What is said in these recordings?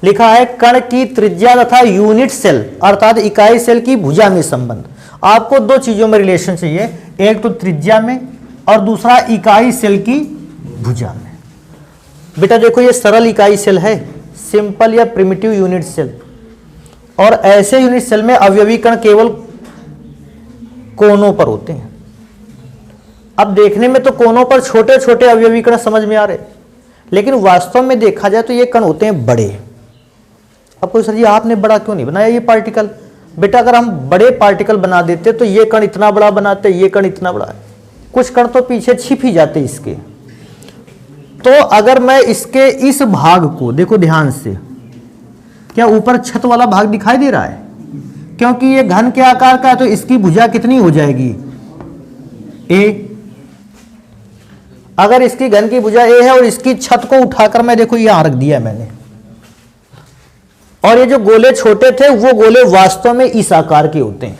लिखा है कण की त्रिज्या तथा यूनिट सेल अर्थात इकाई सेल की भुजा में संबंध। आपको दो चीजों में रिलेशन चाहिए, एक तो त्रिज्या में और दूसरा इकाई सेल की भुजा में। बेटा देखो ये सरल इकाई सेल है, सिंपल या प्रिमिटिव यूनिट सेल, और ऐसे यूनिट सेल में अवयवी कण केवल कोनों पर होते हैं। अब देखने में तो कोनों पर छोटे छोटे अवयवी कण समझ में आ रहे, लेकिन वास्तव में देखा जाए तो ये कण होते हैं बड़े। अब कोई सर जी आपने बड़ा क्यों नहीं बनाया ये पार्टिकल? बेटा अगर हम बड़े पार्टिकल बना देते तो ये कण इतना बड़ा बनाते, ये कण इतना बड़ा है, कुछ कण तो पीछे छिप ही जाते इसके। तो अगर मैं इसके इस भाग को देखो ध्यान से, क्या ऊपर छत वाला भाग दिखाई दे रहा है? क्योंकि ये घन के आकार का है तो इसकी भुजा कितनी हो जाएगी? ए। अगर इसकी घन की भुजा ए है और इसकी छत को उठाकर मैं देखो यहां रख दिया मैंने, और ये जो गोले छोटे थे वो गोले वास्तव में इस आकार के होते हैं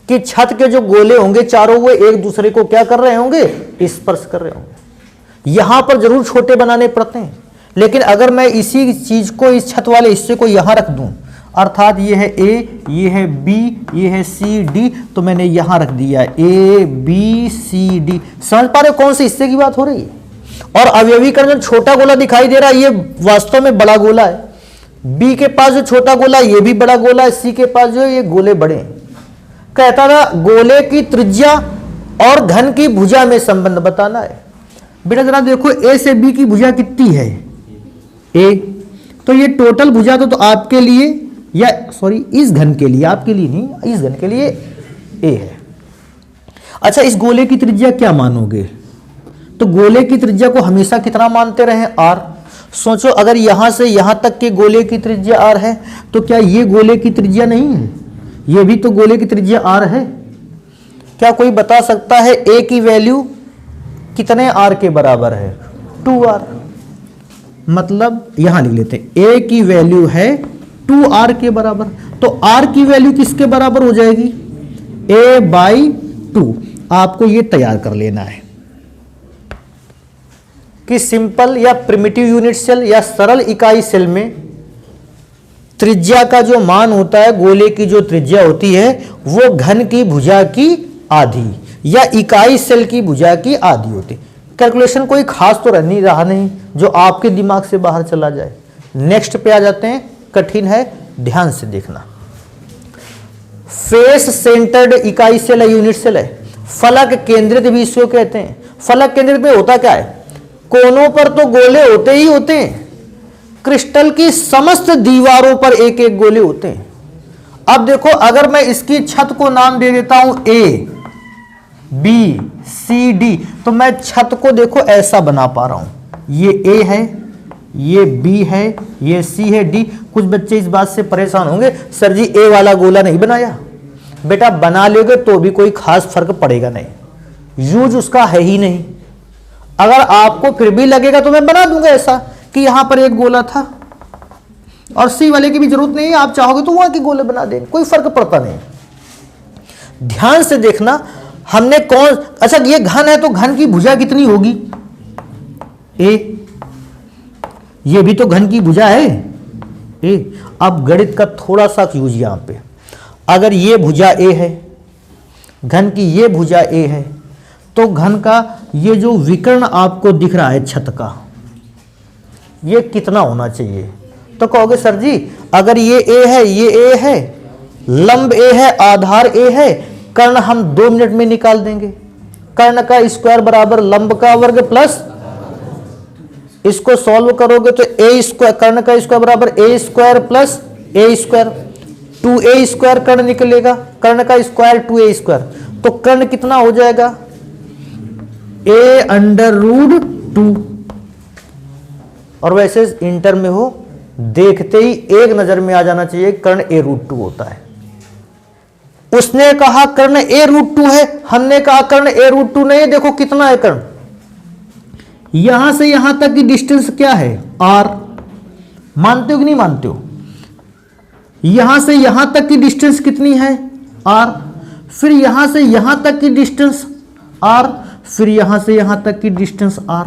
कि छत के जो गोले होंगे चारों वो एक दूसरे को क्या कर रहे होंगे? स्पर्श कर रहे होंगे। यहां पर जरूर छोटे बनाने पड़ते हैं, लेकिन अगर मैं इसी चीज को इस छत वाले हिस्से को यहां रख दूं, अर्थात ये है ए, ये है बी, ये है सी डी, तो मैंने यहां रख दिया ए बी सी डी। समझ पा रहे हो कौन से हिस्से की बात हो रही है? और अवयवीकरण जो छोटा गोला दिखाई दे रहा है ये वास्तव में बड़ा गोला है। बी के पास जो छोटा गोला ये भी बड़ा गोला है, सी के पास जो ये गोले बड़े हैं। कहता था गोले की त्रिज्या और घन की भुजा में संबंध बताना है। बेटा जरा देखो ए से बी की भुजा कितनी है? ए। तो ये टोटल भुजा तो आपके लिए या सॉरी इस घन के लिए, आपके लिए नहीं, इस घन के लिए ए है। अच्छा इस गोले की त्रिज्या क्या मानोगे? तो गोले की त्रिज्या को हमेशा कितना मानते रहे? आर। सोचो अगर यहां से यहां तक के गोले की त्रिज्या आर है तो क्या ये गोले की त्रिज्या नहीं है? ये भी तो गोले की त्रिज्या आर है। क्या कोई बता सकता है ए की वैल्यू कितने आर के बराबर है? 2r। मतलब यहां लिख लेते हैं ए की वैल्यू है 2r के बराबर, तो r की वैल्यू किसके बराबर हो जाएगी? a/2। आपको ये तैयार कर लेना है कि सिंपल या प्रिमिटिव यूनिट सेल या सरल इकाई सेल में त्रिज्या का जो मान होता है, गोले की जो त्रिज्या होती है वो घन की भुजा की आधी या इकाई सेल की भुजा की आधी होती है। कैलकुलेशन कोई खास तो नहीं रहा नहीं जो आपके दिमाग से बाहर चला जाए। नेक्स्ट पे आ जाते हैं, कठिन है, ध्यान से देखना। फेस सेंटर्ड इकाई सेल है, यूनिट सेल है। फलक केंद्रित भी इसको कहते हैं। फलक केंद्रित में होता क्या है? कोनों पर तो गोले होते ही होते हैं, क्रिस्टल की समस्त दीवारों पर एक एक गोले होते हैं। अब देखो अगर मैं इसकी छत को नाम दे देता हूं ए बी सी डी, तो मैं छत को देखो ऐसा बना पा रहा हूं। ये ए है, ये बी है, ये सी है, डी। कुछ बच्चे इस बात से परेशान होंगे सर जी ए वाला गोला नहीं बनाया। बेटा बना लोगे तो भी कोई खास फर्क पड़ेगा नहीं, यूज उसका है ही नहीं। अगर आपको फिर भी लगेगा तो मैं बना दूंगा ऐसा कि यहां पर एक गोला था और सी वाले की भी जरूरत नहीं है, आप चाहोगे तो वहां के गोले बना देंगे, कोई फर्क पड़ता नहीं। ध्यान से देखना हमने कौन, अच्छा ये घन है तो घन की भुजा कितनी होगी? ए। ये भी तो घन की भुजा है ए। अब गणित का थोड़ा सा यूज यहां पे, अगर ये भुजा ए है, घन की ये भुजा ए है, तो घन का ये जो विकर्ण आपको दिख रहा है छत का, ये कितना होना चाहिए? तो कहोगे सर जी अगर ये ए है, ये ए है, लंब ए है, आधार ए है, कर्ण हम 2 मिनट में निकाल देंगे। कर्ण का स्क्वायर बराबर लंब का वर्ग प्लस, इसको सॉल्व करोगे तो ए स्क्वायर, कर्ण का स्क्वायर बराबर ए स्क्वायर प्लस ए स्क्वायर, 2a स्क्वायर कर्ण निकलेगा, कर्ण का स्क्वायर 2a स्क्वायर, तो कर्ण कितना हो जाएगा? a√2। और वैसे इंटर में हो देखते ही एक नजर में आ जाना चाहिए कर्ण a√2 होता है। उसने कहा कर्ण a√2 है, हमने कहा कर्ण a√2 नहीं है। देखो कितना है कर्ण, यहां से यहां तक की डिस्टेंस क्या है? r। मानते हो कि नहीं मानते हो? यहां से यहां तक की डिस्टेंस कितनी है? r। फिर यहां से यहां तक की डिस्टेंस r, फिर यहां से यहां तक की डिस्टेंस r।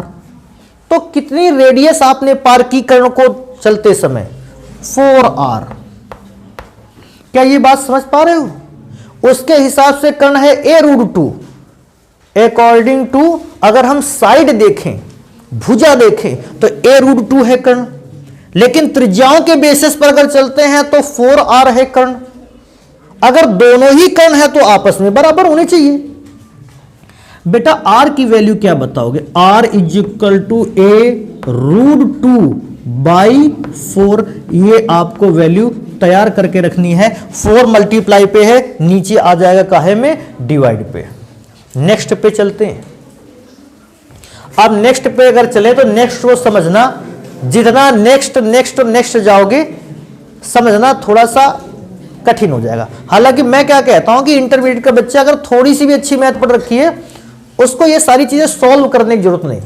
तो कितनी रेडियस आपने पार की कर्ण को चलते समय? 4r। क्या ये बात समझ पा रहे हो? उसके हिसाब से कर्ण है a√2। अकॉर्डिंग टू अगर हम साइड देखें, भुजा देखें, तो a√2 है कर्ण, लेकिन त्रिज्याओं के बेसिस पर अगर चलते हैं तो 4r है कर्ण। अगर दोनों ही कर्ण है तो आपस में बराबर होने चाहिए। बेटा r की वैल्यू क्या बताओगे? r is equal to a√2/4। ये आपको वैल्यू तैयार करके रखनी है। 4 मल्टीप्लाई पे है, नीचे आ जाएगा काहे में? डिवाइड पे। नेक्स्ट पे चलते हैं। अब नेक्स्ट पे अगर चले तो नेक्स्ट को समझना, जितना नेक्स्ट नेक्स्ट नेक्स्ट जाओगे समझना थोड़ा सा कठिन हो जाएगा। हालांकि मैं क्या कहता हूं कि इंटरमीडिएट का बच्चा अगर थोड़ी सी भी अच्छी मैथ पढ़ रखी है, उसको ये सारी चीजें सॉल्व करने की जरूरत नहीं।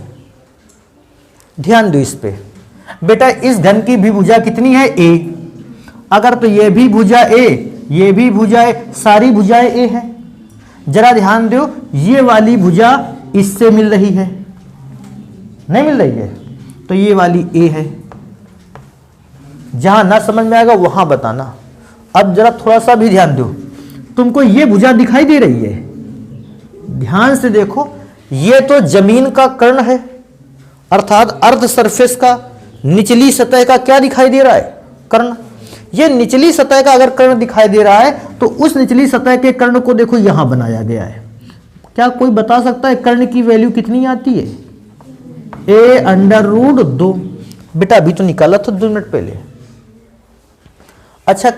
ध्यान दो इस पे। बेटा इस घन की भी भुजा कितनी है? a। अगर तो ये भी भुजा a, ये भी भुजा a, सारी भुजाएं a है। जरा ध्यान दो, ये वाली भुजा इससे मिल रही है, नहीं मिल रही है, तो ये वाली a है। जहां ना समझ में आएगा वहां बताना। अब जरा थोड़ा सा भी ध्यान दो, तुमको ये भुजा दिखाई दे रही है, ध्यान से देखो, ये तो जमीन का कर्ण है, अर्थात अर्थ सरफेस का, निचली सतह का क्या दिखाई दे रहा है? कर्ण। ये निचली सतह का अगर कर्ण दिखाई दे रहा है तो उस निचली सतह के कर्ण को देखो यहां बनाया गया है। क्या कोई बता सकता है कर्ण की वैल्यू कितनी आती है? a√2। बेटा अभी तो निकाला था 2 मिनट पहले। अच्छा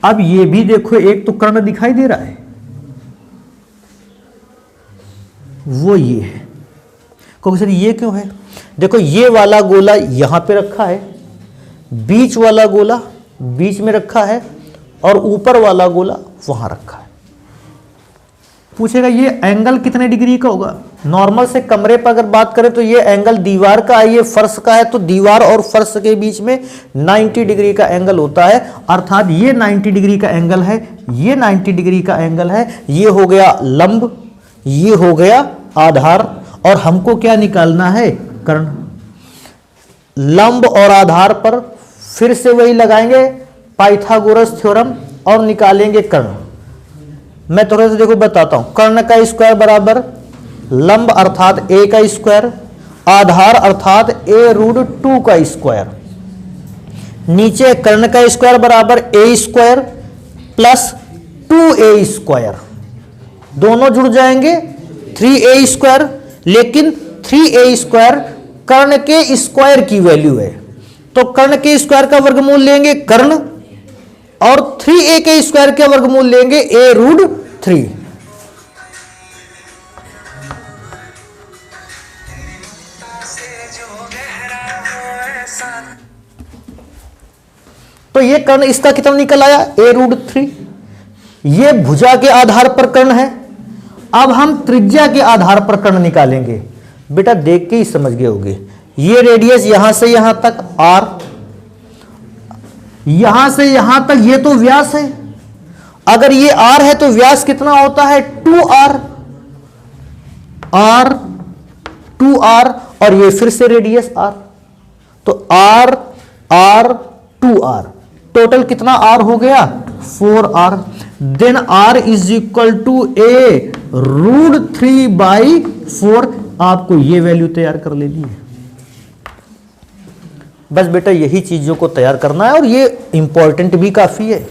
अब ये भी देखो, एक तो कर्ण दिखाई दे रहा है, वो ये है। क्योंकि सर ये क्यों है? देखो ये वाला गोला यहां पे रखा है, बीच वाला गोला बीच में रखा है, और ऊपर वाला गोला वहां रखा है। पूछेगा ये एंगल कितने डिग्री का होगा? नॉर्मल से कमरे पर अगर बात करें तो ये एंगल दीवार का है, ये फर्श का है, तो दीवार और फर्श के बीच में 90 डिग्री का एंगल होता है। अर्थात ये 90 डिग्री का एंगल है, ये 90 डिग्री का एंगल है। ये हो गया लंब, ये हो गया आधार, और हमको क्या निकालना है? कर्ण। लंब और आधार पर फिर से वही लगाएंगे पाइथागोरस थ्योरम और निकालेंगे कर्ण। मैं थोड़ा सा देखो बताता हूं। कर्ण का स्क्वायर बराबर लंब अर्थात a का स्क्वायर, आधार अर्थात a√2 का स्क्वायर, नीचे कर्ण का स्क्वायर बराबर a square plus 2a square, दोनों जुड़ जाएंगे 3a स्क्वायर। लेकिन 3a स्क्वायर कर्ण के स्क्वायर की वैल्यू है, तो कर्ण के स्क्वायर का वर्गमूल लेंगे कर्ण, और 3a के स्क्वायर का वर्गमूल लेंगे a√3। तो ये कर्ण इसका कितना निकल आया? a√3। ये भुजा के आधार पर कर्ण है। अब हम त्रिज्या के आधार पर कर्ण निकालेंगे। बेटा देख के ही समझ गए होगे, ये रेडियस यहां से यहां तक r, यहां से यहां तक ये तो व्यास है। अगर ये r है तो व्यास कितना होता है? 2r, r 2r, और ये फिर से रेडियस r, तो r r 2r, टोटल कितना r हो गया? 4r। Then r is equal to a√3/4। आपको ये वैल्यू तैयार कर लेनी है। बस बेटा यही चीजों को तैयार करना है, और ये इंपॉर्टेंट भी काफी है।